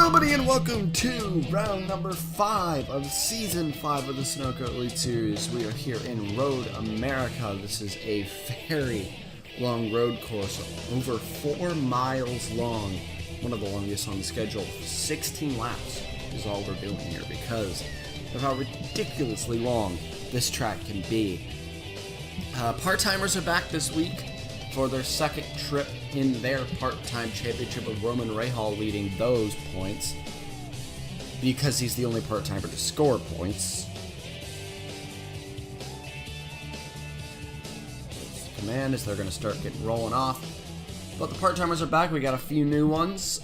everybody, and welcome to round number 5 of season 5 of the Sunoco Elite Series. We are here in Road America. This is a very long road course, over 4 miles long, one of the longest on the schedule. 16 laps is all we're doing here because of how ridiculously long this track can be. Part-timers are back this week for their second trip in their part-time championship, with Roman Rahal leading those points because he's the only part-timer to score points. Command is they're going to start getting rolling off. But the part-timers are back. We got a few new ones.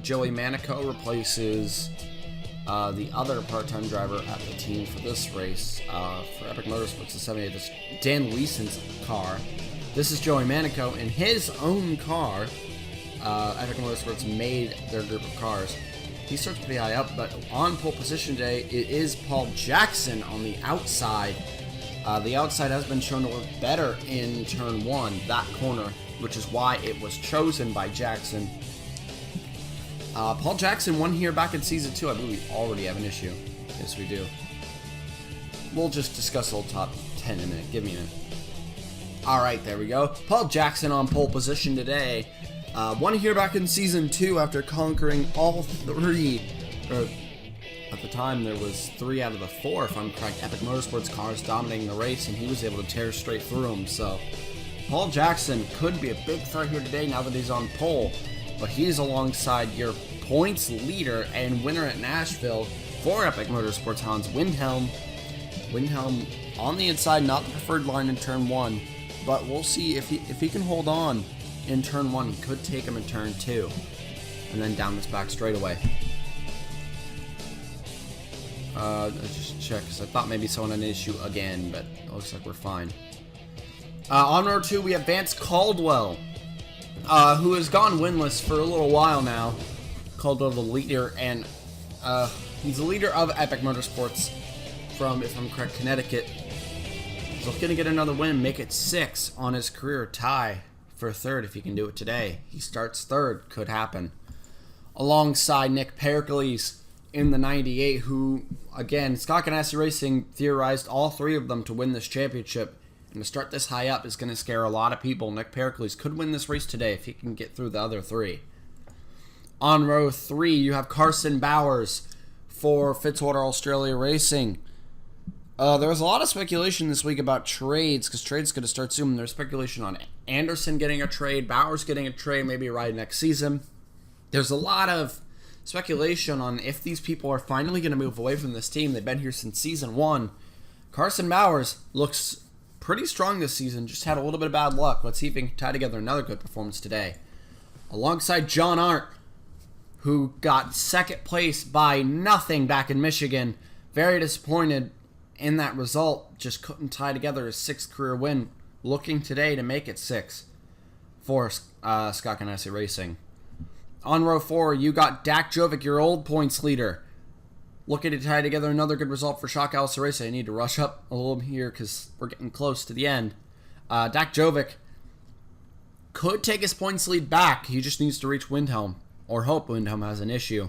Joey Manico replaces the other part-time driver at the team for this race. For Epic Motorsports, the 78, this Dan Leeson's car. This is Joey Manico in his own car. Epic Motorsports made their group of cars. He starts pretty high up, but on pole position today, it is Paul Jackson on the outside. The outside has been shown to work better in turn 1, that corner, which is why it was chosen by Jackson. Paul Jackson won here back in Season 2. I believe we already have an issue. Yes, we do. We'll just discuss the whole top 10 in a minute. Give me a minute. Alright, there we go. Paul Jackson on pole position today. Won here back in Season 2 after conquering all 3. At the time, there was 3 out of the 4, if I'm correct, Epic Motorsports cars dominating the race, and he was able to tear straight through them. So, Paul Jackson could be a big threat here today now that he's on pole, but he's alongside your points leader and winner at Nashville for Epic Motorsports, Hans Windhelm. Windhelm on the inside, not the preferred line in turn 1. But we'll see if he can hold on in turn 1. He could take him in turn 2. And then down this back straightaway. Let's just check, because I thought maybe someone had an issue again, but it looks like we're fine. On row 2, we have Vance Caldwell, who has gone winless for a little while now. Caldwell the leader, and he's the leader of Epic Motorsports from, if I'm correct, Connecticut. He's looking to get another win, make it 6 on his career tie for 3rd if he can do it today. He starts 3rd, could happen. Alongside Nick Pericles in the 98, who, again, Scott Ganassi Racing theorized all 3 of them to win this championship. And to start this high up is going to scare a lot of people. Nick Pericles could win this race today if he can get through the other 3. On row 3, you have Carson Bowers for Fitzwater Australia Racing. There was a lot of speculation this week about trades, because trades going to start soon. There's speculation on Anderson getting a trade, Bowers getting a trade, maybe a ride next season. There's a lot of speculation on if these people are finally going to move away from this team. They've been here since Season 1. Carson Bowers looks pretty strong this season, just had a little bit of bad luck. Let's see if he can tie together another good performance today. Alongside John Arndt, who got 2nd place by nothing back in Michigan. Very disappointed in that result, just couldn't tie together his 6th career win, looking today to make it 6 for Scott Ganassi Racing. On row 4, you got Dak Jovic, your old points leader, looking to tie together another good result for Shock Alice Racing. I need to rush up a little bit here because we're getting close to the end. Dak Jovic could take his points lead back. He just needs to reach Windhelm, or hope Windhelm has an issue.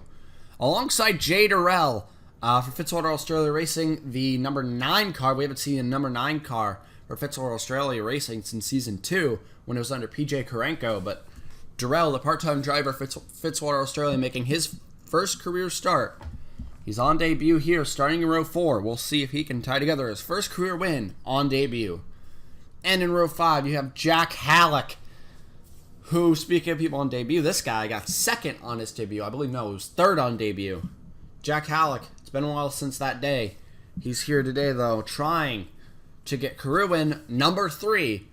Alongside Jay Durrell, for Fitzwater Australia Racing, the number 9 car. We haven't seen a number 9 car for Fitzwater Australia Racing since Season 2 when it was under PJ Karenko. But Durrell, the part-time driver for Fitzwater Australia, making his first career start. He's on debut here, starting in row 4. We'll see if he can tie together his first career win on debut. And in row 5, you have Jack Halleck, who, speaking of people on debut, this guy got 2nd on his debut. I believe, no, it was 3rd on debut. Jack Halleck. Been a while since that day. He's here today, though, trying to get career win number 3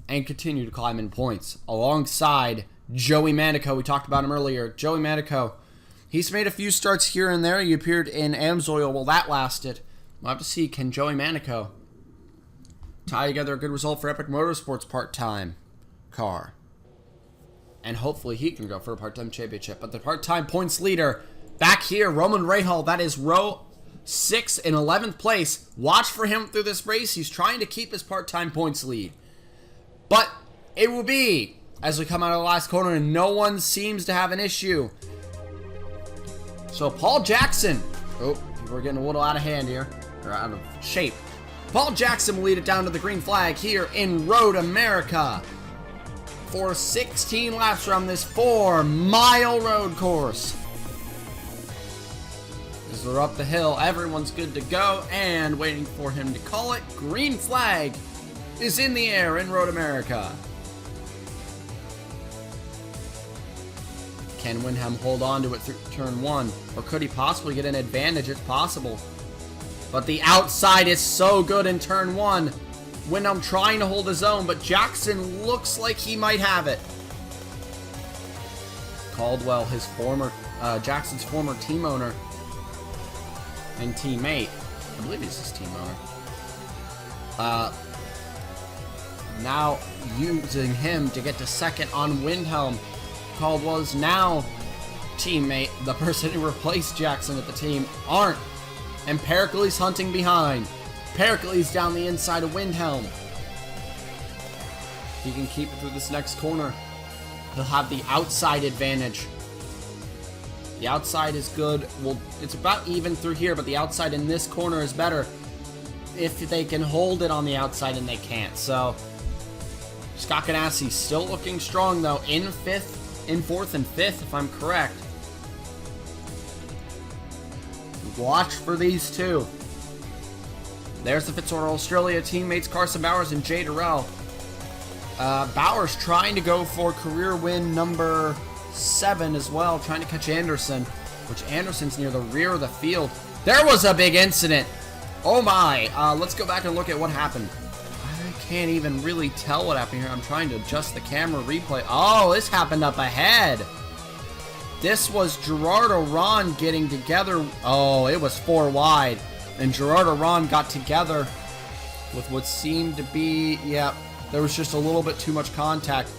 and continue to climb in points alongside Joey Manico. We talked about him earlier. Joey Manico, he's made a few starts here and there. He appeared in Amsoil. Well, that lasted. We'll have to see, can Joey Manico tie together a good result for Epic Motorsports part-time car, and hopefully he can go for a part-time championship. But the part-time points leader back here, Roman Rahal, that is row 6 in 11th place. Watch for him through this race. He's trying to keep his part-time points lead. But it will be, as we come out of the last corner, and no one seems to have an issue. So Paul Jackson. Oh, we're getting a little out of hand here. Or out of shape. Paul Jackson will lead it down to the green flag here in Road America. For 16 laps around this 4-mile road course. As we're up the hill, everyone's good to go and waiting for him to call it. Green flag is in the air in Road America. Can Windhelm hold on to it through turn 1? Or could he possibly get an advantage? It's possible. But the outside is so good in turn 1. Windhelm trying to hold his own, but Jackson looks like he might have it. Caldwell, his Jackson's former team owner and teammate. I believe he's his team owner. Now using him to get to second on Windhelm. Caldwell's now teammate, the person who replaced Jackson at the team, Arndt. And Pericles hunting behind. Pericles down the inside of Windhelm. He can keep it through this next corner. He'll have the outside advantage. The outside is good. Well, it's about even through here, but the outside in this corner is better if they can hold it on the outside, and they can't. So Scott Ganassi still looking strong though, in 4th and 5th, if I'm correct. Watch for these two. There's the Fitzroy Australia teammates Carson Bowers and Jay Durrell. Bowers trying to go for career win number 7 as well, trying to catch Anderson, which Anderson's near the rear of the field. There was a big incident. Oh my. Let's go back and look at what happened. I can't even really tell what happened here. I'm trying to adjust the camera replay. Oh, this happened up ahead. This was Gerardo Ron getting together. Oh, it was 4 wide. And Gerardo Ron got together with what seemed to be, yeah, there was just a little bit too much contact.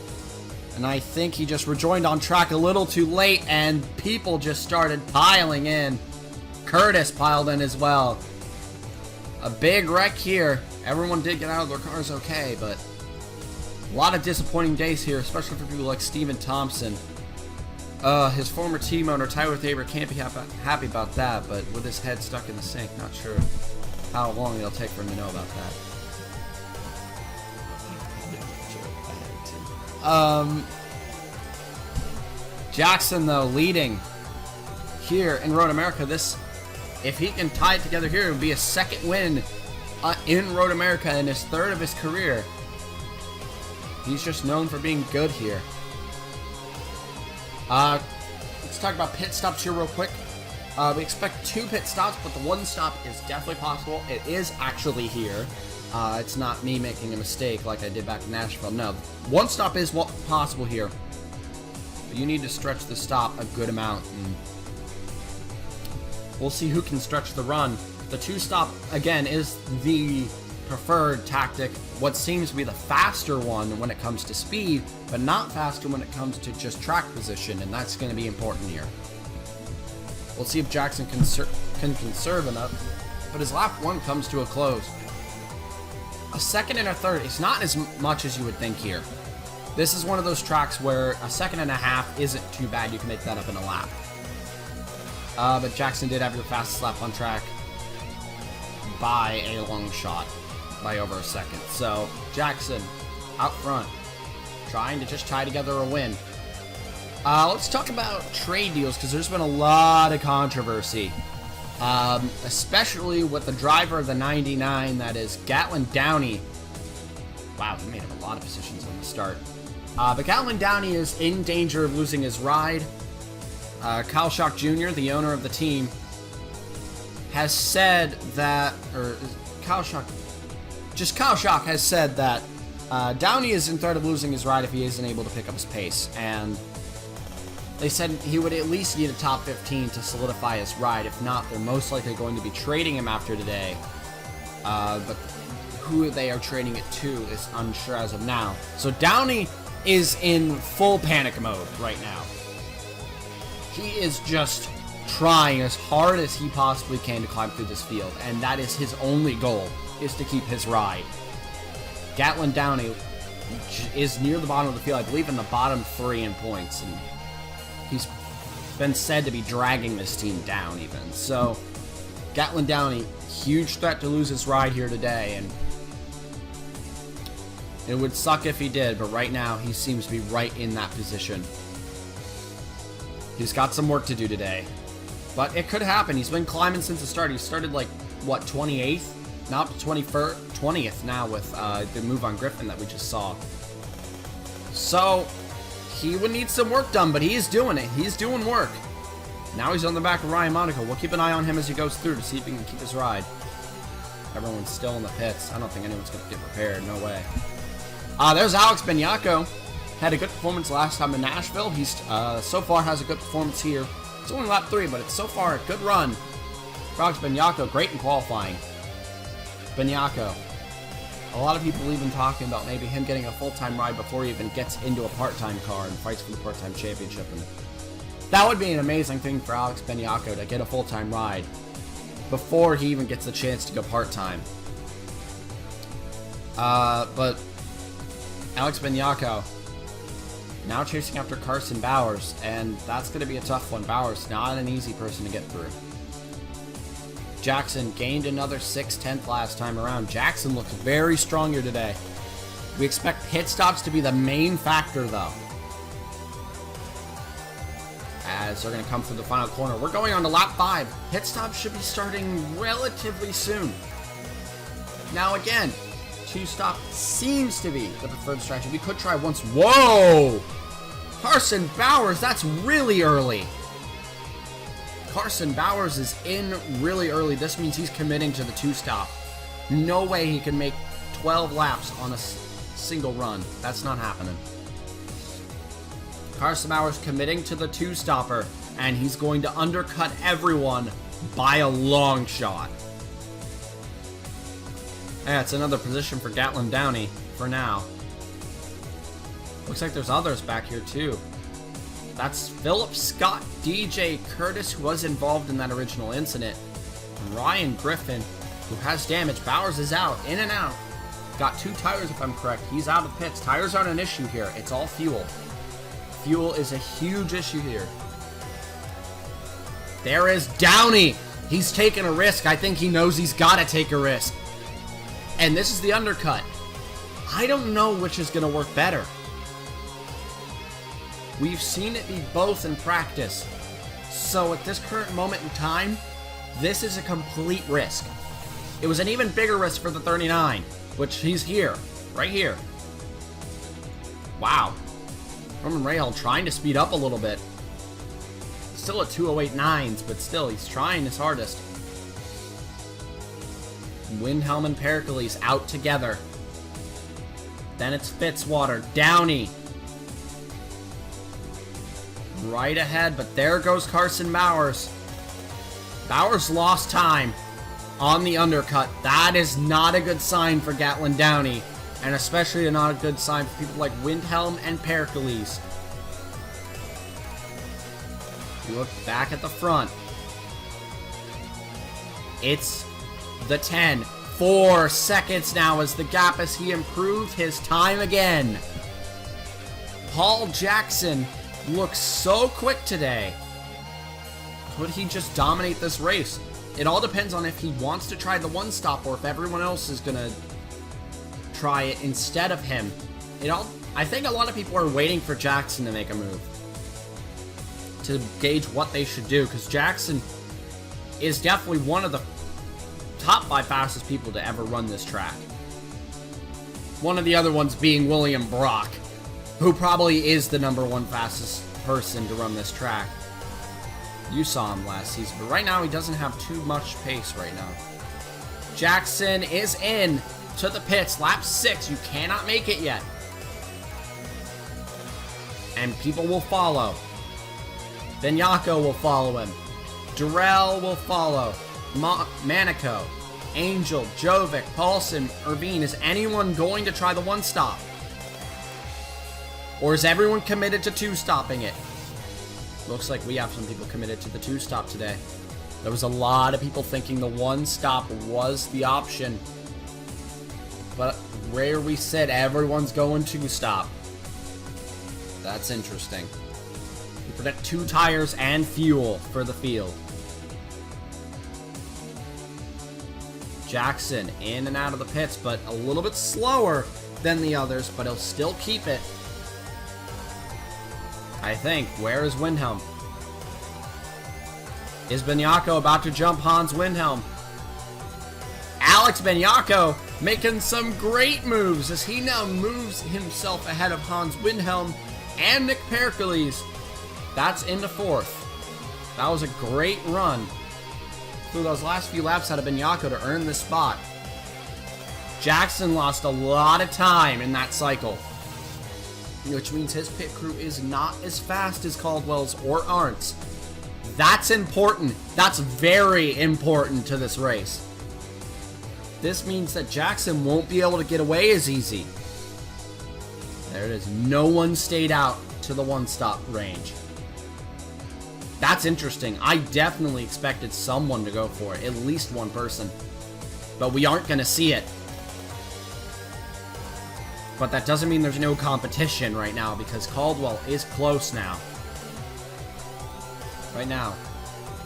And I think he just rejoined on track a little too late, and people just started piling in. Curtis piled in as well. A big wreck here. Everyone did get out of their cars okay, but a lot of disappointing days here, especially for people like Steven Thompson. His former team owner, Tyler Thaber, can't be happy about that, but with his head stuck in the sink, not sure how long it'll take for him to know about that. Jackson, though, leading here in Road America. This, if he can tie it together here, it would be a second win in Road America and his 3rd of his career. He's just known for being good here. Let's talk about pit stops here real quick. We expect 2 pit stops, but the 1 stop is definitely possible. It is actually here. It's not me making a mistake like I did back in Nashville. No, 1 stop is possible here. But you need to stretch the stop a good amount, and we'll see who can stretch the run. The 2 stop, again, is the preferred tactic. What seems to be the faster one when it comes to speed, but not faster when it comes to just track position, and that's going to be important here. We'll see if Jackson can conserve enough, but his lap 1 comes to a close. A 2nd and a 3rd is not as much as you would think here. This is one of those tracks where a 2nd and a half isn't too bad. You can make that up in a lap. But Jackson did have the fastest lap on track by a long shot, by over a 2nd. So Jackson out front, trying to just tie together a win. Let's talk about trade deals, because there's been a lot of controversy, especially with the driver of the 99, that is Gatlin Downey. Wow, he made up a lot of positions on the start. But Gatlin Downey is in danger of losing his ride. Kyle Schock Jr., the owner of the team, has said that, or Kyle Schock has said that Downey is in threat of losing his ride if he isn't able to pick up his pace, and they said he would at least need a top 15 to solidify his ride. If not, they're most likely going to be trading him after today. But who they are trading it to is unsure as of now. So Downey is in full panic mode right now. He is just trying as hard as he possibly can to climb through this field, and that is his only goal, is to keep his ride. Gatlin Downey is near the bottom of the field, I believe in the bottom 3 in points, and he's been said to be dragging this team down even. So, Gatlin Downey, huge threat to lose his ride here today, and it would suck if he did, but right now he seems to be right in that position. He's got some work to do today, but it could happen. He's been climbing since the start. He started like, what, 28th? Now up to 20th now with the move on Griffin that we just saw. So, he would need some work done, but he is doing it. He's doing work. Now he's on the back of Ryan Monaco. We'll keep an eye on him as he goes through to see if he can keep his ride. Everyone's still in the pits. I don't think anyone's going to get prepared. No way. There's Alex Benyako. Had a good performance last time in Nashville. He's so far has a good performance here. It's only lap 3, but it's so far a good run. Alex Benyako, great in qualifying. Benyako. A lot of people even talking about maybe him getting a full-time ride before he even gets into a part-time car and fights for the part-time championship. And that would be an amazing thing for Alex Benyako to get a full-time ride before he even gets the chance to go part-time. But Alex Benyako now chasing after Carson Bowers, and that's going to be a tough one. Bowers, not an easy person to get through. Jackson gained another 6/10 last time around. Jackson looks very strong here today. We expect pit stops to be the main factor, though, as they're going to come through the final corner. We're going on to lap 5. Pit stops should be starting relatively soon. Now again, 2-stop seems to be the preferred strategy. We could try once. Whoa! Carson Bowers, that's really early. Carson Bowers is in really early. This means he's committing to the 2-stop. No way he can make 12 laps on a single run. That's not happening. Carson Bowers committing to the 2-stopper, and he's going to undercut everyone by a long shot. Yeah, it's another position for Gatlin Downey for now. Looks like there's others back here too. That's Philip Scott, DJ Curtis, who was involved in that original incident. And Ryan Griffin, who has damage. Bowers is out, in and out. Got 2 tires if I'm correct. He's out of pits. Tires aren't an issue here. It's all fuel. Fuel is a huge issue here. There is Downey. He's taking a risk. I think he knows he's got to take a risk. And this is the undercut. I don't know which is going to work better. We've seen it be both in practice. So at this current moment in time, this is a complete risk. It was an even bigger risk for the 39, which he's here, right here. Wow. Roman Rahal trying to speed up a little bit. Still at 2:08.9s, but still, he's trying his hardest. Windhelm and Pericles out together. Then it's Fitzwater, Downey. Right ahead, but there goes Carson Bowers. Bowers lost time on the undercut. That is not a good sign for Gatlin Downey, and especially not a good sign for people like Windhelm and Pericles. You look back at the front. It's the 10. 4 seconds now is the gap as he improved his time again. Paul Jackson looks so quick today. Could he just dominate this race? It all depends on if he wants to try the 1-stop or if everyone else is going to try it instead of him. I think a lot of people are waiting for Jackson to make a move to gauge what they should do, because Jackson is definitely one of the top 5 fastest people to ever run this track. One of the other ones being William Brock, who probably is the #1 fastest person to run this track. You saw him last season, but right now he doesn't have too much pace right now. Jackson is in to the pits. Lap 6. You cannot make it yet. And people will follow. Benyako will follow him. Durrell will follow. Monaco, Angel, Jovic, Paulson, Irvine. Is anyone going to try the 1-stop? Or is everyone committed to 2-stopping it? Looks like we have some people committed to the 2-stop today. There was a lot of people thinking the 1-stop was the option. But where we said everyone's going 2-stop. That's interesting. Protect 2 tires and fuel for the field. Jackson in and out of the pits, but a little bit slower than the others, but he'll still keep it. I think. Where is Windhelm? Is Benyako about to jump Hans Windhelm? Alex Benyako making some great moves as he now moves himself ahead of Hans Windhelm and Nick Pericles. That's into 4th. That was a great run through those last few laps out of Benyako to earn this spot. Jackson lost a lot of time in that cycle, which means his pit crew is not as fast as Caldwell's or Arndt's. That's important. That's very important to this race. This means that Jackson won't be able to get away as easy. There it is. No one stayed out to the one-stop range. That's interesting. I definitely expected someone to go for it. At least one person. But we aren't going to see it. But that doesn't mean there's no competition right now, because Caldwell is close now. Right now,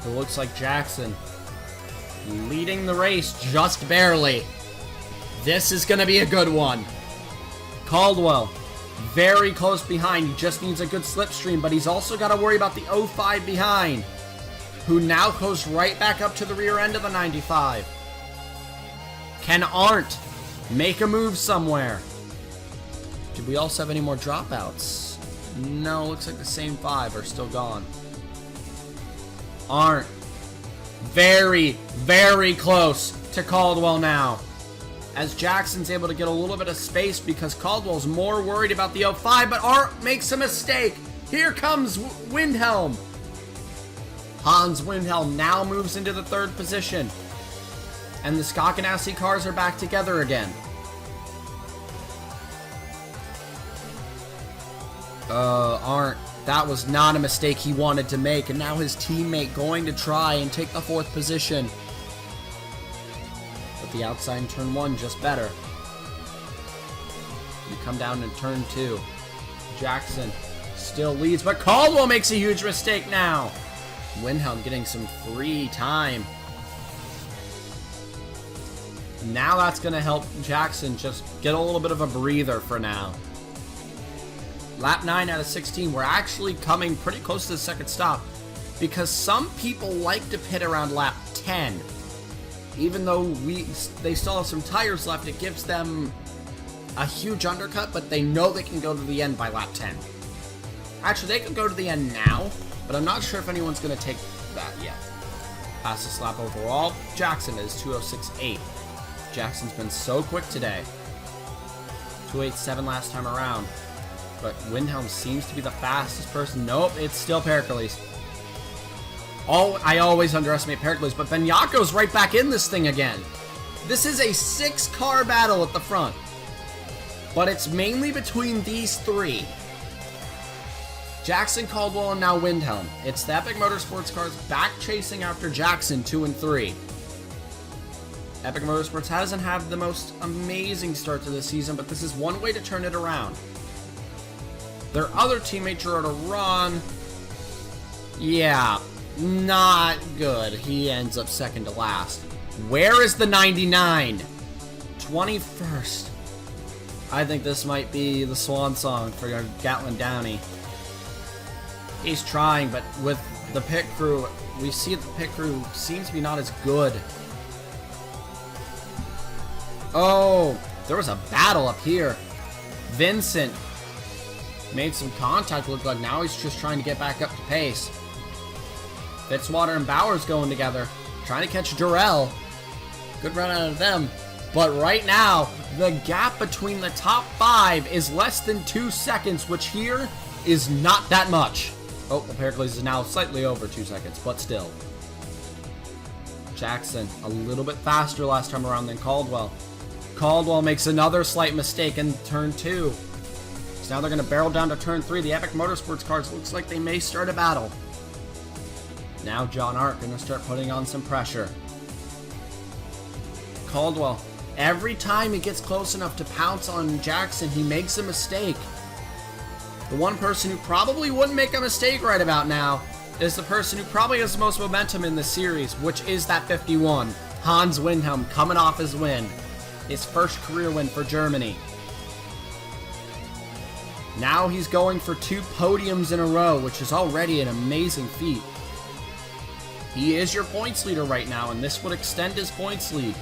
it looks like Jackson leading the race just barely. This is going to be a good one. Caldwell, very close behind. He just needs a good slipstream, but he's also got to worry about the 05 behind, who now goes right back up to the rear end of the 95. Can Arndt make a move somewhere? Did we also have any more dropouts? No, looks like the same 5 are still gone. Arndt very, very close to Caldwell now, as Jackson's able to get a little bit of space because Caldwell's more worried about the 05, but Arndt makes a mistake. Here comes Windhelm. Hans Windhelm now moves into the 3rd position, and the Scott Ganassi cars are back together again. Arndt, that was not a mistake he wanted to make, and now his teammate going to try and take the 4th position. But the outside in turn 1 just better. You come down in turn 2. Jackson still leads, but Caldwell makes a huge mistake now. Windhelm getting some free time. Now that's going to help Jackson just get a little bit of a breather for now. Lap 9 out of 16, we're actually coming pretty close to the 2nd stop, because some people like to pit around lap 10. Even though they still have some tires left, it gives them a huge undercut, but they know they can go to the end by lap 10. Actually, they can go to the end now, but I'm not sure if anyone's going to take that yet. Fastest lap overall, Jackson is 2:06.8. Jackson's been so quick today. 2:87 last time around. But Windhelm seems to be the fastest person. Nope, it's still Pericles. Oh, I always underestimate Pericles, but Benyako's right back in this thing again. This is a 6-car battle at the front, but it's mainly between these 3. Jackson, Caldwell, and now Windhelm. It's the Epic Motorsports cars back chasing after Jackson 2 and 3. Epic Motorsports hasn't had the most amazing start to the season, but this is one way to turn it around. Their other teammate, Gerardo Ron, yeah, not good. He ends up 2nd to last. Where is the 99? 21st. I think this might be the swan song for Gatlin Downey. He's trying, but with the pit crew, we see that the pit crew seems to be not as good. Oh, there was a battle up here. Vincent made some contact, look like now he's just trying to get back up to pace. Fitzwater and Bowers going together, trying to catch Durrell. Good run out of them. But right now, the gap between the top 5 is less than 2 seconds, which here is not that much. Oh, Pericles is now slightly over 2 seconds, but still. Jackson, a little bit faster last time around than Caldwell. Caldwell makes another slight mistake in turn 2. So now they're going to barrel down to turn 3. The Epic Motorsports cars looks like they may start a battle. Now John Arndt going to start putting on some pressure. Caldwell, every time he gets close enough to pounce on Jackson, he makes a mistake. The one person who probably wouldn't make a mistake right about now is the person who probably has the most momentum in the series, which is that 51, Hans Windhelm, coming off his win. His first career win for Germany. Now he's going for 2 podiums in a row, which is already an amazing feat. He is your points leader right now, and this would extend his points lead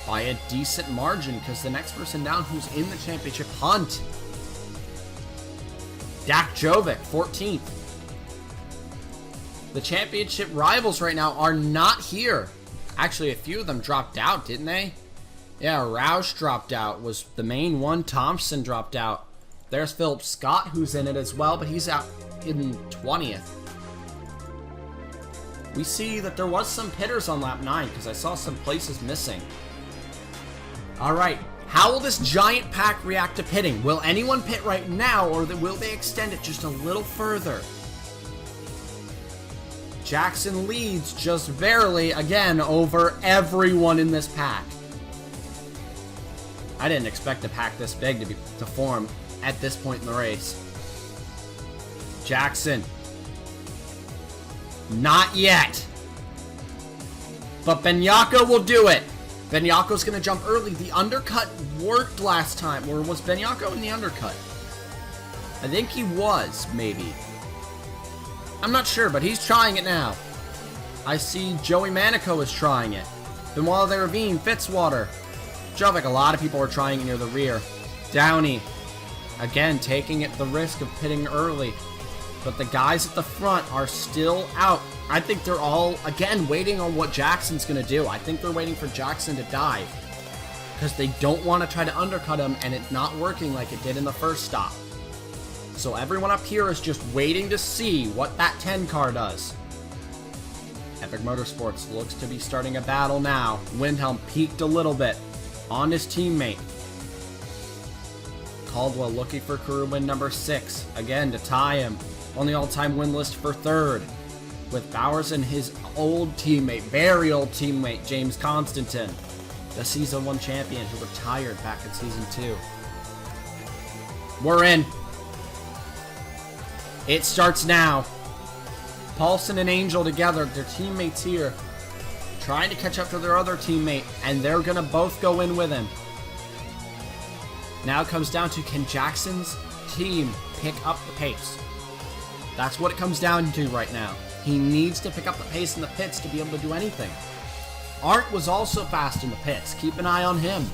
by a decent margin, because the next person down who's in the championship hunt, Dak Jovic, 14th. The championship rivals right now are not here. Actually, a few of them dropped out, didn't they? Yeah, Roush dropped out, was the main one. Thompson dropped out. There's Philip Scott, who's in it as well, but he's out in 20th. We see that there was some pitters on lap 9, because I saw some places missing. Alright, how will this giant pack react to pitting? Will anyone pit right now, or will they extend it just a little further? Jackson leads just barely, again, over everyone in this pack. I didn't expect a pack this big to form at this point in the race. Jackson. Not yet. But Benyako will do it. Benyako's going to jump early. The undercut worked last time. Or was Benyako in the undercut? I think he was, maybe. I'm not sure, but he's trying it now. I see Joey Manico is trying it. Benoit de Ravine, Fitzwater. Jovic, a lot of people are trying it near the rear. Downey, again, taking it the risk of pitting early. But the guys at the front are still out. I think they're all, again, waiting on what Jackson's going to do. I think they're waiting for Jackson to dive, because they don't want to try to undercut him, and it's not working like it did in the first stop. So everyone up here is just waiting to see what that 10 car does. Epic Motorsports looks to be starting a battle now. Windhelm peaked a little bit on his teammate. Caldwell looking for career win number 6, again to tie him on the all-time win list for 3rd, with Bowers and his old teammate, very old teammate, James Constantin, the Season 1 champion who retired back in Season 2. We're in. It starts now. Paulson and Angel together, their teammates here, trying to catch up to their other teammate, and they're going to both go in with him. Now it comes down to, can Jackson's team pick up the pace? That's what it comes down to right now. He needs to pick up the pace in the pits to be able to do anything. Arndt was also fast in the pits. Keep an eye on him.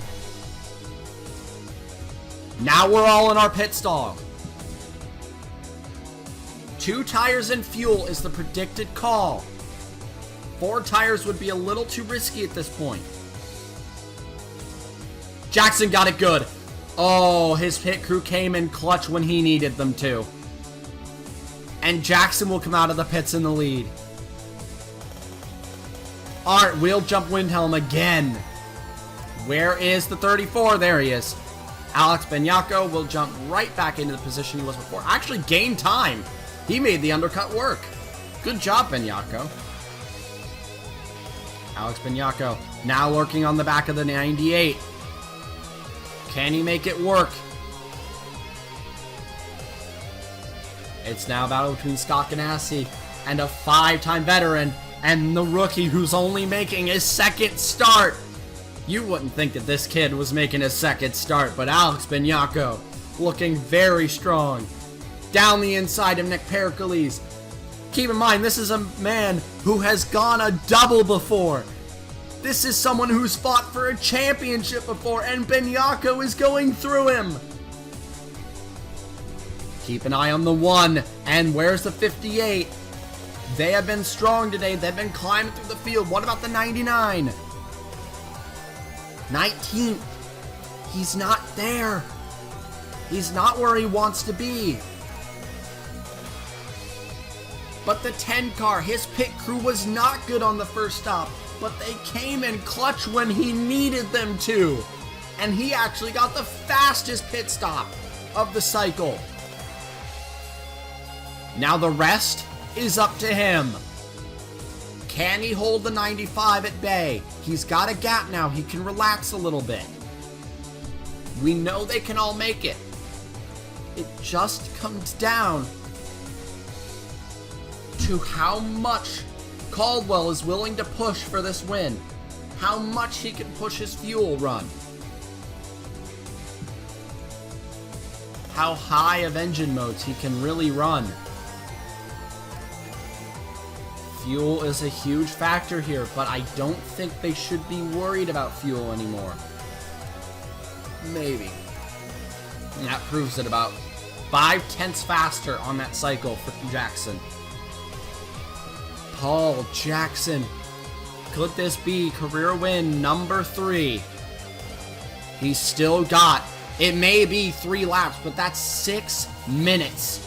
Now we're all in our pit stall. 2 tires and fuel is the predicted call. 4 tires would be a little too risky at this point. Jackson got it good. Oh, his pit crew came in clutch when he needed them to. And Jackson will come out of the pits in the lead. Alright, wheel jump Windhelm again. Where is the 34? There he is. Alex Benyako will jump right back into the position he was before. Actually gained time. He made the undercut work. Good job, Benyako. Alex Benyako now lurking on the back of the 98. Can he make it work? It's now a battle between Scott Ganassi and a 5-time veteran and the rookie who's only making his 2nd start. You wouldn't think that this kid was making his 2nd start, but Alex Benyako looking very strong. Down the inside of Nick Pericles. Keep in mind, this is a man who has gone a double before. This is someone who's fought for a championship before, and Benyako is going through him. Keep an eye on the 1, and where's the 58? They have been strong today. They've been climbing through the field. What about the 99? 19th. He's not there. He's not where he wants to be. But the 10 car, his pit crew was not good on the first stop, but they came in clutch when he needed them to. And he actually got the fastest pit stop of the cycle. Now the rest is up to him. Can he hold the 95 at bay? He's got a gap now. He can relax a little bit. We know they can all make it. It just comes down to how much Caldwell is willing to push for this win. How much he can push his fuel run. How high of engine modes he can really run. Fuel is a huge factor here, but I don't think they should be worried about fuel anymore. Maybe. And that proves it about 5/10 faster on that cycle for Jackson. Paul Jackson. Could this be career win number 3? He's still got, it may be 3 laps, but that's 6 minutes.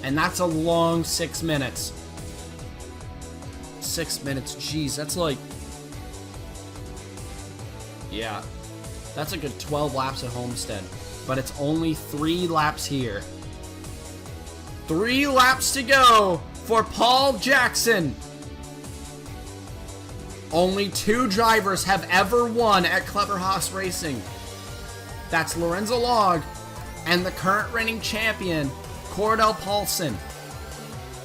And that's a long 6 minutes. 6 minutes, jeez, that's like, yeah, that's a good 12 laps at Homestead. But it's only 3 laps here. 3 laps to go for Paul Jackson. Only 2 drivers have ever won at Clever Haas Racing. That's Lorenzo Log and the current reigning champion, Cordell Paulson.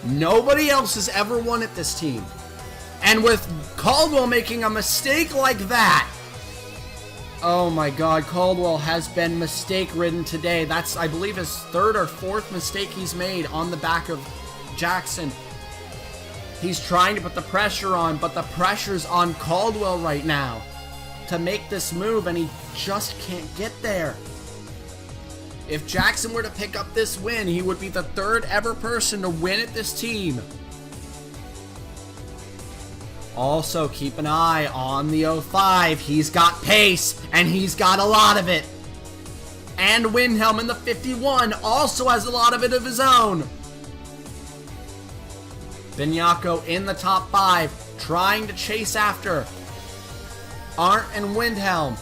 Nobody else has ever won at this team. And with Caldwell making a mistake like that, oh my god, Caldwell has been mistake-ridden today. That's, I believe, his 3rd or 4th mistake he's made on the back of Jackson. He's trying to put the pressure on, but the pressure's on Caldwell right now to make this move, and he just can't get there. If Jackson were to pick up this win, he would be the 3rd ever person to win at this team. Also, keep an eye on the 05. He's got pace, and he's got a lot of it. And Windhelm in the 51 also has a lot of it of his own. Vignacco in the top 5, trying to chase after Arndt and Windhelm.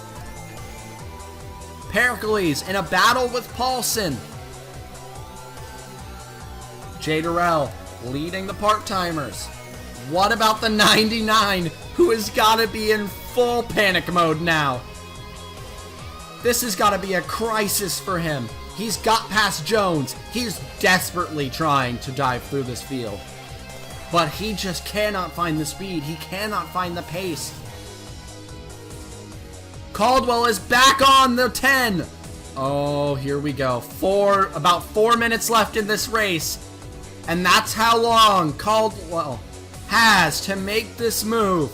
Pericles in a battle with Paulson. J. Durrell leading the part-timers. What about the 99, who has got to be in full panic mode now? This has got to be a crisis for him. He's got past Jones. He's desperately trying to dive through this field. But he just cannot find the speed. He cannot find the pace. Caldwell is back on the 10. Oh, here we go. About 4 minutes left in this race. And that's how long Caldwell has to make this move.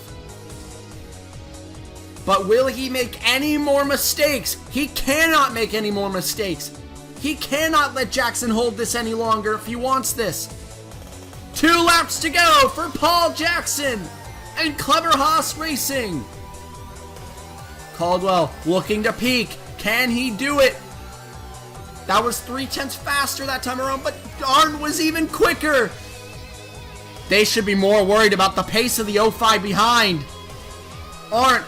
But will he make any more mistakes? He cannot make any more mistakes. He cannot let Jackson hold this any longer if he wants this. 2 laps to go for Paul Jackson and Clever Haas Racing. Caldwell looking to peak. Can he do it? That was 3/10 faster that time around, but Arndt was even quicker. They should be more worried about the pace of the 05 behind. Arndt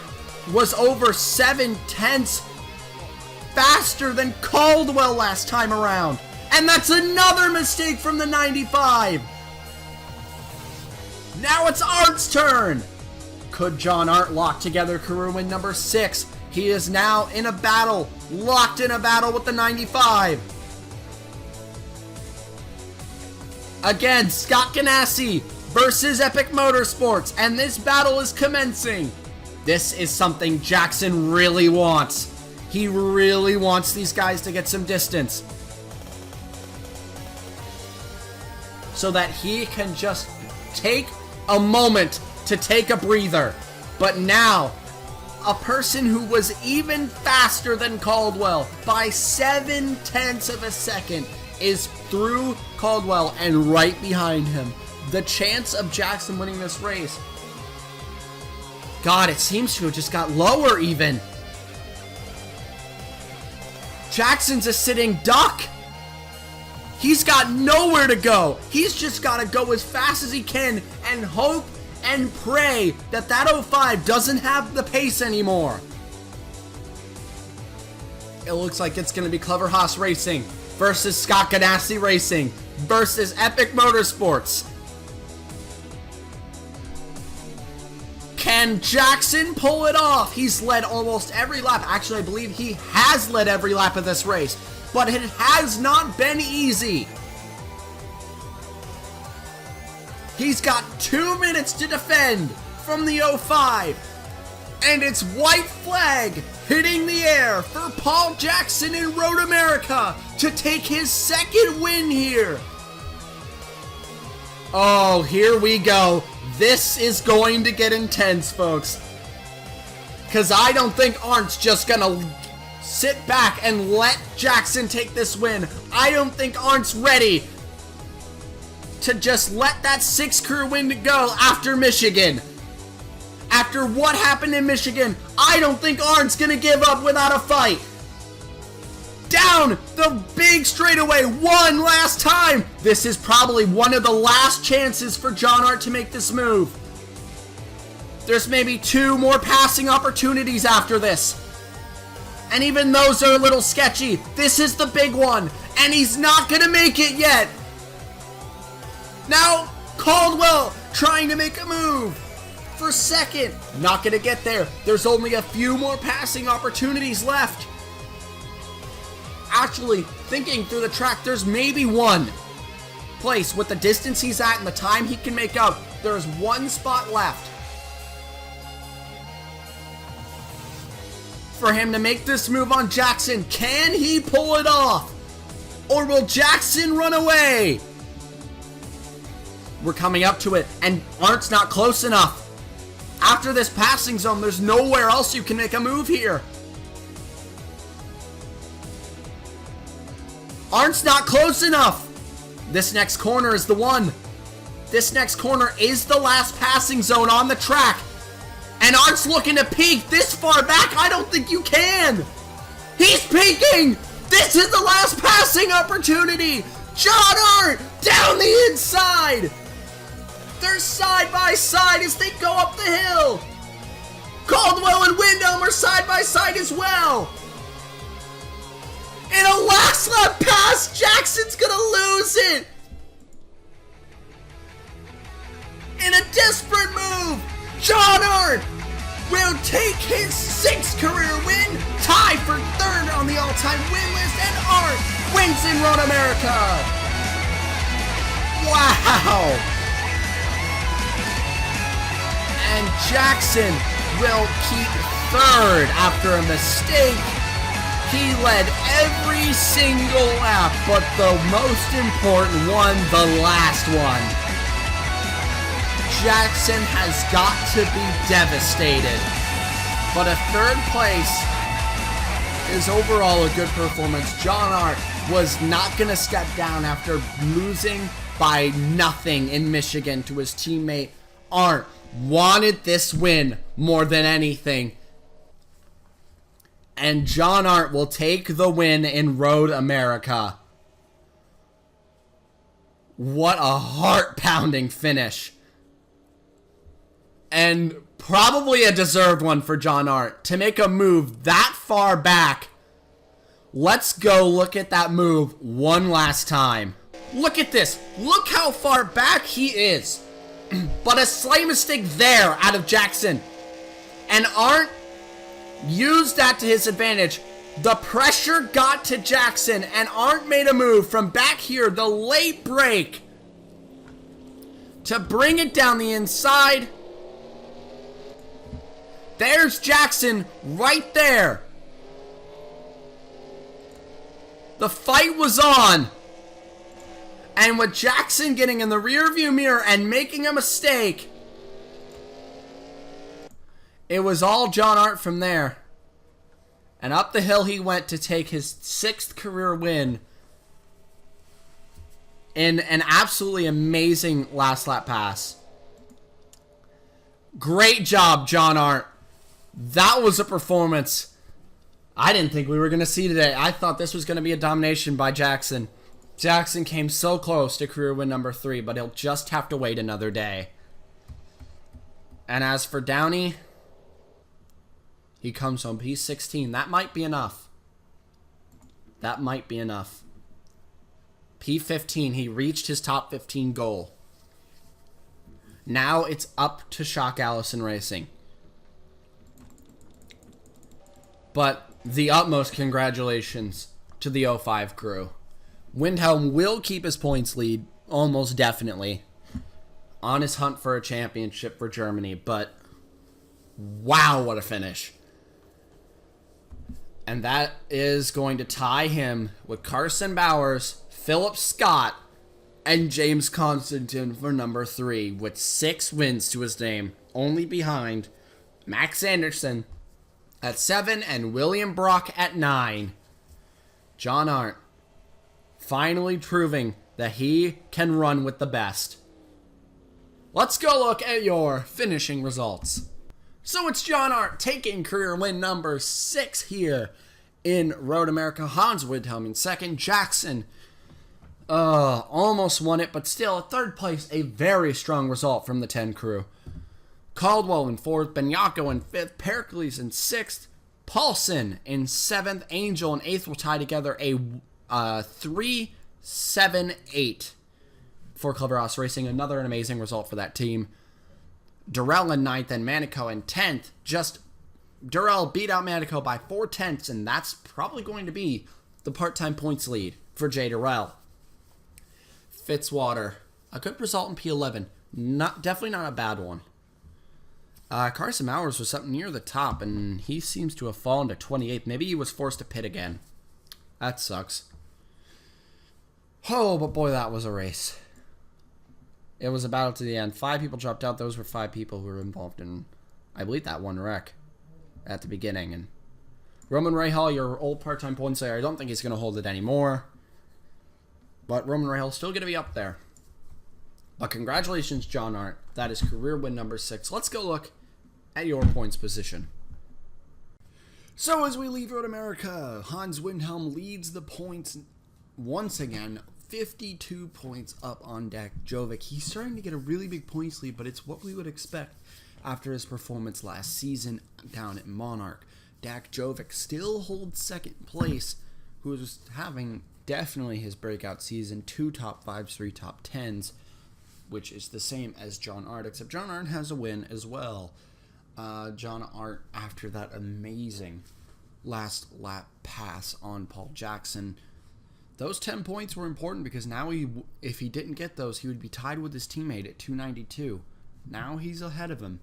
was over 7/10 faster than Caldwell last time around. And that's another mistake from the 95. Now it's Arndt's turn. Could John Arndt lock together career win number 6? He is now in a battle, locked in a battle with the 95. Again, Scott Ganassi versus Epic Motorsports, and this battle is commencing. This is something Jackson really wants. He really wants these guys to get some distance, so that he can just take a moment to take a breather. But now, a person who was even faster than Caldwell by 7/10 of a second is through Caldwell and right behind him. The chance of Jackson winning this race, God, it seems to have just got lower even. Jackson's a sitting duck. He's got nowhere to go. He's just got to go as fast as he can and hope and pray that that 05 doesn't have the pace anymore. It looks like it's going to be Clever Haas Racing versus Scott Ganassi Racing versus Epic Motorsports. Can Jackson pull it off? He's led almost every lap. Actually, I believe he has led every lap of this race, but it has not been easy. He's got 2 minutes to defend from the 05. And it's white flag hitting the air for Paul Jackson in Road America to take his second win here. Oh, here we go. This is going to get intense, folks. Because I don't think Arndt's just going to sit back and let Jackson take this win. I don't think Arndt's ready to just let that 6th career win to go after Michigan. After what happened in Michigan, I don't think Arndt's gonna give up without a fight. Down the big straightaway one last time. This is probably one of the last chances for John Arndt to make this move. There's maybe 2 more passing opportunities after this. And even those are a little sketchy. This is the big one, and he's not gonna make it yet. Now, Caldwell trying to make a move for second. Not gonna get there. There's only a few more passing opportunities left. Actually, thinking through the track, there's maybe one place with the distance he's at and the time he can make out. There's one spot left for him to make this move on Jackson. Can he pull it off? Or will Jackson run away? We're coming up to it, and Arndt's not close enough. After this passing zone, there's nowhere else you can make a move here. Arndt's not close enough. This next corner is the one. This next corner is the last passing zone on the track. And Arndt's looking to peak this far back. I don't think you can. He's peaking. This is the last passing opportunity. John Arndt down the inside. They're side by side as they go up the hill. Caldwell and Windhelm are side by side as well. In a last lap pass, Jackson's gonna lose it. In a desperate move, John Arndt will take his 6th career win, tied for 3rd on the all-time win list, and Arndt wins in Road America. Wow. And Jackson will keep 3rd after a mistake. He led every single lap, but the most important one, the last one. Jackson has got to be devastated. But a 3rd place is overall a good performance. John Arndt was not going to step down after losing by nothing in Michigan to his teammate. Arndt wanted this win more than anything. And John Arndt will take the win in Road America. What a heart-pounding finish. And probably a deserved one for John Arndt to make a move that far back. Let's go look at that move one last time. Look at this. Look how far back he is. But a slight mistake there out of Jackson. And Arndt used that to his advantage. The pressure got to Jackson, and Arndt made a move from back here, the late break, to bring it down the inside. There's Jackson right there. The fight was on. And with Jackson getting in the rearview mirror and making a mistake, it was all John Arndt from there. And up the hill he went to take his 6th career win in an absolutely amazing last lap pass. Great job, John Arndt. That was a performance I didn't think we were going to see today. I thought this was going to be a domination by Jackson. Jackson came so close to career win number 3, but he'll just have to wait another day. And as for Downey, he comes home. He's 16. That might be enough. That might be enough. P15, he reached his top 15 goal. Now it's up to Shock Allison Racing. But the utmost congratulations to the 05 crew. Windhelm will keep his points lead, almost definitely, on his hunt for a championship for Germany. But wow, what a finish. And that is going to tie him with Carson Bowers, Philip Scott, and James Constantin for number 3, with 6 wins to his name, only behind Max Anderson at 7 and William Brock at 9. John Arndt finally proving that he can run with the best. Let's go look at your finishing results. So it's John Arndt taking career win number 6 here in Road America. Hans Windhelm in second. Jackson almost won it, but still at third place, a very strong result from the 10 crew. Caldwell in fourth, Benyako in fifth, Pericles in sixth, Paulson in seventh, Angel in eighth will tie together a 3-7-8 for Clever House Racing. Another amazing result for that team. Durrell in ninth and Manico in 10th. Just Durrell beat out Manico by 4/10, and that's probably going to be the part-time points lead for Jay Durrell. Fitzwater, a good result in P11. Definitely not a bad one. Carson Bowers was up near the top, and he seems to have fallen to 28th. Maybe he was forced to pit again. That sucks. Oh, but boy, that was a race. It was a battle to the end. 5 people dropped out. Those were 5 people who were involved in, I believe, that one wreck at the beginning. And Roman Rahal, your old part-time point slayer, I don't think he's going to hold it anymore. But Roman Rahal's still going to be up there. But congratulations, John Arndt. That is career win number 6. Let's go look at your points position. So as we leave Road America, Hans Windhelm leads the points once again. 52 points up on Dak Jovic. He's starting to get a really big points lead, but it's what we would expect after his performance last season down at Monarch. Dak Jovic still holds second place, who was having definitely his breakout season. 2 top 5s, 3 top 10s, which is the same as John Arndt, except John Arndt has a win as well. John Arndt, after that amazing last lap pass on Paul Jackson, those 10 points were important because now if he didn't get those, he would be tied with his teammate at 292. Now he's ahead of him.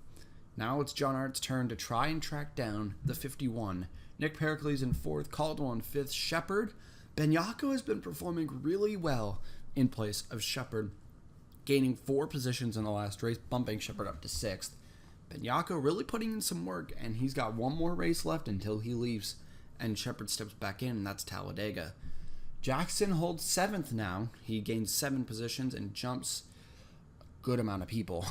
Now it's John Arndt's turn to try and track down the 51. Nick Pericles in 4th, Caldwell in 5th, Shepard. Benyako has been performing really well in place of Shepard, gaining 4 positions in the last race, bumping Shepard up to 6th. Benyako really putting in some work, and he's got one more race left until he leaves, and Shepard steps back in, and that's Talladega. Jackson holds 7th now. He gains 7 positions and jumps a good amount of people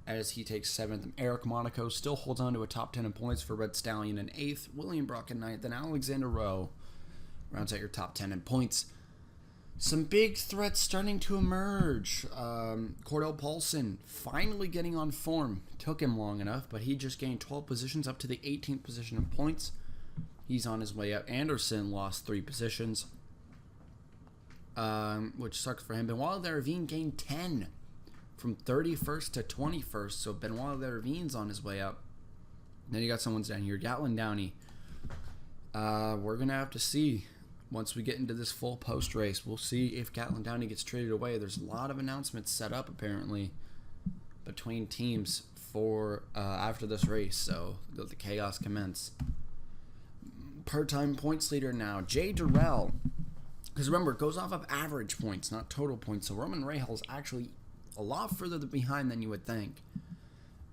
as he takes 7th. And Eric Monaco still holds on to a top 10 in points for Red Stallion in 8th. William Brock in 9th. And Alexander Rowe rounds out your top 10 in points. Some big threats starting to emerge. Cordell Paulson finally getting on form. Took him long enough, but he just gained 12 positions up to the 18th position in points. He's on his way up. Anderson lost 3 positions, which sucks for him. Benoit Lavine gained 10 from 31st to 21st, so Benoit Lavine's on his way up. Then you got someone's down here, Gatlin Downey. We're going to have to see once we get into this full post race. We'll see if Gatlin Downey gets traded away. There's a lot of announcements set up, apparently, between teams for after this race, so let the chaos commence. Part-time points leader now, Jay Durrell. Because remember, it goes off of average points, not total points. So Roman Rahal's actually a lot further behind than you would think.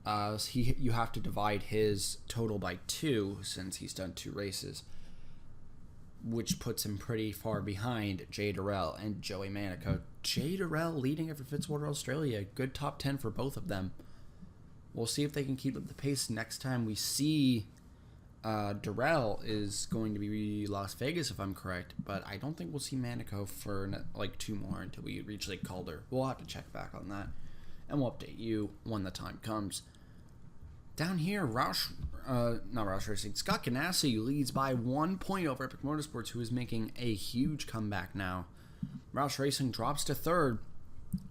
You have to divide his total by 2 since he's done 2 races, which puts him pretty far behind Jay Durrell and Joey Manico. Jay Durrell leading it for Fitzwater Australia. Good top 10 for both of them. We'll see if they can keep up the pace next time we see. Durrell is going to be Las Vegas, if I'm correct, but I don't think we'll see Manico for like 2 more until we reach Lake Calder. We'll have to check back on that, and we'll update you when the time comes. Down here, not Roush Racing, Scott Ganassi leads by 1 point over Epic Motorsports, who is making a huge comeback now. Roush Racing drops to 3rd.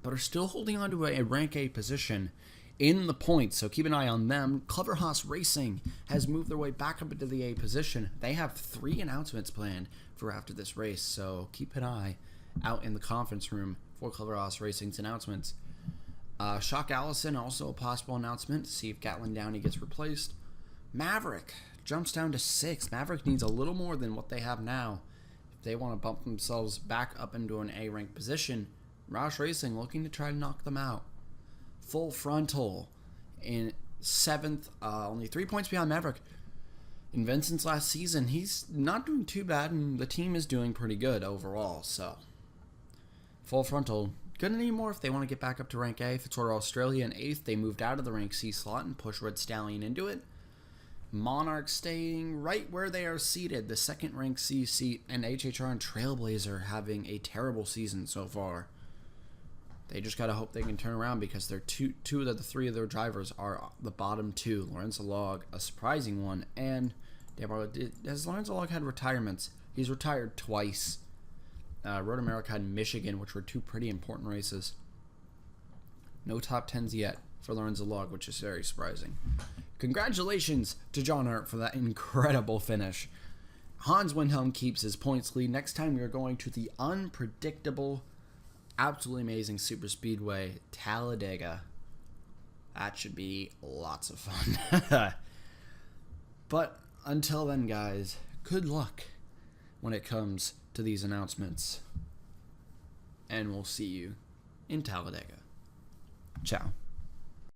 but are still holding on to a rank A position in the points, so keep an eye on them. Clever Haas Racing has moved their way back up into the A position. They have 3 announcements planned for after this race, so keep an eye out in the conference room for Clever Haas Racing's announcements. Shock Allison, also a possible announcement to see if Gatlin Downey gets replaced. Maverick jumps down to 6. Maverick needs a little more than what they have now if they want to bump themselves back up into an A rank position. Roush Racing looking to try to knock them out. Full Frontal in 7th, only 3 points behind Maverick. In Vincent's last season, he's not doing too bad, and the team is doing pretty good overall, so. Full Frontal, gonna need more if they want to get back up to rank A. Fitzorder Australia in 8th, they moved out of the rank C slot and pushed Red Stallion into it. Monarch staying right where they are seated, the 2nd rank C seat, and HHR and Trailblazer having a terrible season so far. They just gotta hope they can turn around because they're two of the 3 of their drivers are the bottom 2. Lorenzo Log, a surprising one, and has Lorenzo Log had retirements? He's retired twice. Road America and Michigan, which were 2 pretty important races. No top 10s yet for Lorenzo Log, which is very surprising. Congratulations to John Hurt for that incredible finish. Hans Windhelm keeps his points lead. Next time we are going to the unpredictable, absolutely amazing super speedway, Talladega. That should be lots of fun. But until then, guys, good luck when it comes to these announcements. And we'll see you in Talladega. Ciao.